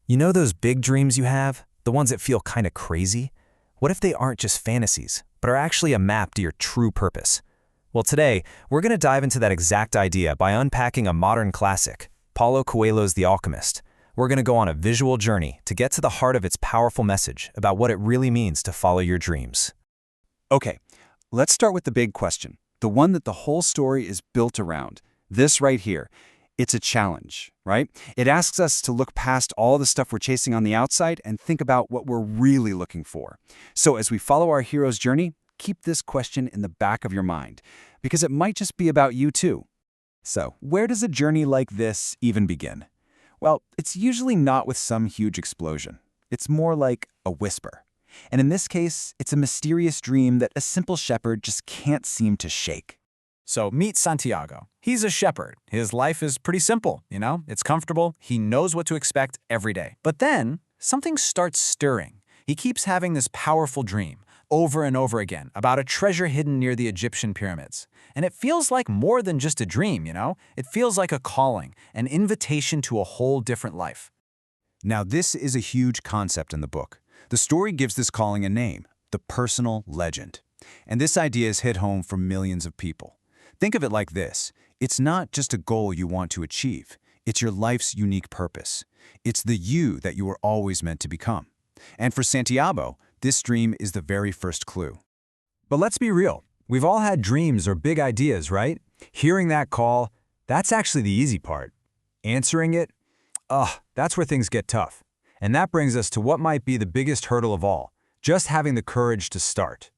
You know those big dreams you have? The ones that feel kinda crazy? What if they aren't just fantasies, but are actually a map to your true purpose? Well, today, we're gonna dive into that exact idea by unpacking a modern classic, Paulo Coelho's The Alchemist. We're gonna go on a visual journey to get to the heart of its powerful message about what it really means to follow your dreams. Okay, let's start with the big question, the one that the whole story is built around. This right here. It's a challenge, right? It asks us to look past all the stuff we're chasing on the outside and think about what we're really looking for. So as we follow our hero's journey, keep this question in the back of your mind, because it might just be about you too. So, where does a journey like this even begin? Well, it's usually not with some huge explosion. It's more like a whisper. And in this case, it's a mysterious dream that a simple shepherd just can't seem to shake. So meet Santiago. He's a shepherd. His life is pretty simple, It's comfortable. He knows what to expect every day. But then something starts stirring. He keeps having this powerful dream over and over again about a treasure hidden near the Egyptian pyramids. And it feels like more than just a dream, It feels like a calling, an invitation to a whole different life. Now, this is a huge concept in the book. The story gives this calling a name, the personal legend. And this idea is hit home for millions of people. Think of it like this. It's not just a goal you want to achieve. It's your life's unique purpose. It's the you that you were always meant to become. And for Santiago, this dream is the very first clue. But let's be real. We've all had dreams or big ideas, right? Hearing that call, that's actually the easy part. Answering it, that's where things get tough. And that brings us to what might be the biggest hurdle of all, just having the courage to start.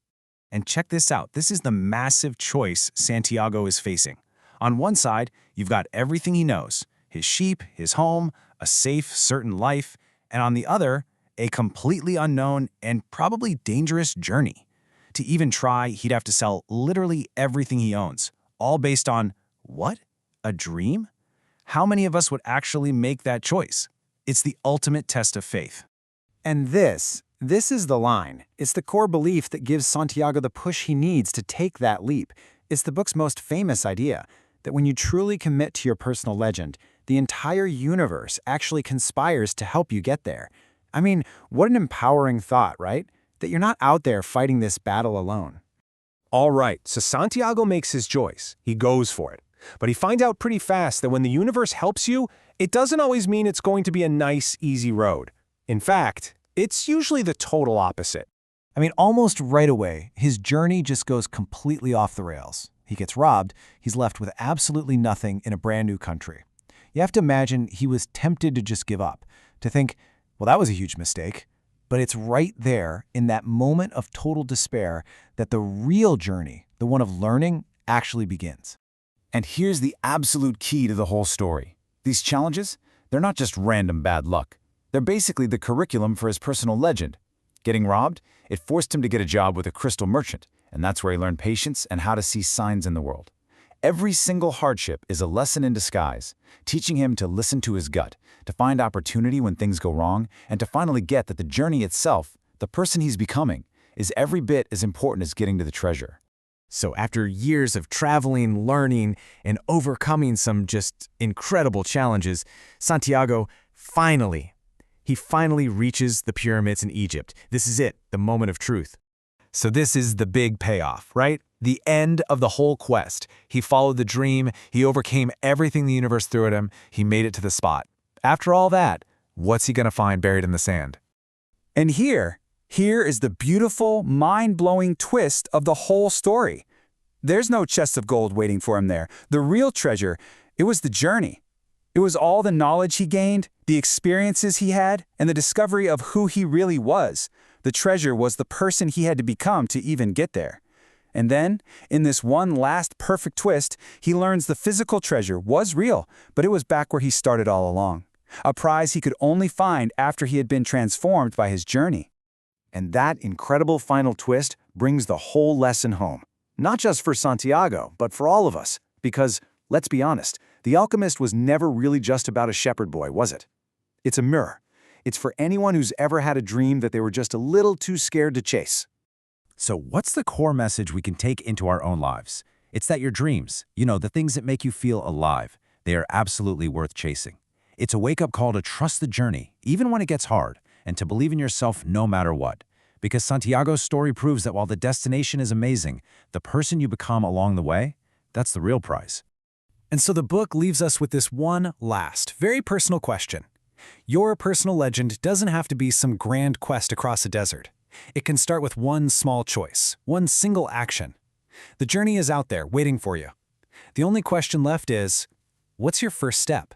And check this out. This is the massive choice Santiago is facing. On one side, you've got everything he knows, his sheep, his home, a safe, certain life, and on the other, a completely unknown and probably dangerous journey. To even try, he'd have to sell literally everything he owns, all based on, what? A dream? How many of us would actually make that choice? It's the ultimate test of faith. And this is the line. It's the core belief that gives Santiago the push he needs to take that leap. It's the book's most famous idea, that when you truly commit to your personal legend, the entire universe actually conspires to help you get there. I mean, what an empowering thought, right? That you're not out there fighting this battle alone. All right, so Santiago makes his choice. He goes for it. But he finds out pretty fast that when the universe helps you, it doesn't always mean it's going to be a nice, easy road. In fact, it's usually the total opposite. Almost right away, his journey just goes completely off the rails. He gets robbed, he's left with absolutely nothing in a brand new country. You have to imagine he was tempted to just give up, to think, well, that was a huge mistake. But it's right there, in that moment of total despair, that the real journey, the one of learning, actually begins. And here's the absolute key to the whole story. These challenges, they're not just random bad luck. They're basically the curriculum for his personal legend. Getting robbed, it forced him to get a job with a crystal merchant, and that's where he learned patience and how to see signs in the world. Every single hardship is a lesson in disguise, teaching him to listen to his gut, to find opportunity when things go wrong, and to finally get that the journey itself, the person he's becoming, is every bit as important as getting to the treasure. So after years of traveling, learning, and overcoming some just incredible challenges, Santiago finally reaches the pyramids in Egypt. This is it, the moment of truth. So this is the big payoff, right? The end of the whole quest. He followed the dream, he overcame everything the universe threw at him, he made it to the spot. After all that, what's he gonna find buried in the sand? And here is the beautiful, mind-blowing twist of the whole story. There's no chest of gold waiting for him there. The real treasure, it was the journey. It was all the knowledge he gained, the experiences he had, and the discovery of who he really was. The treasure was the person he had to become to even get there. And then, in this one last perfect twist, he learns the physical treasure was real, but it was back where he started all along. A prize he could only find after he had been transformed by his journey. And that incredible final twist brings the whole lesson home. Not just for Santiago, but for all of us. Because, let's be honest, The Alchemist was never really just about a shepherd boy, was it? It's a mirror. It's for anyone who's ever had a dream that they were just a little too scared to chase. So what's the core message we can take into our own lives? It's that your dreams, the things that make you feel alive, they are absolutely worth chasing. It's a wake-up call to trust the journey, even when it gets hard, and to believe in yourself no matter what. Because Santiago's story proves that while the destination is amazing, the person you become along the way, that's the real prize. And so the book leaves us with this one last, very personal question. Your personal legend doesn't have to be some grand quest across a desert. It can start with one small choice, one single action. The journey is out there, waiting for you. The only question left is, what's your first step?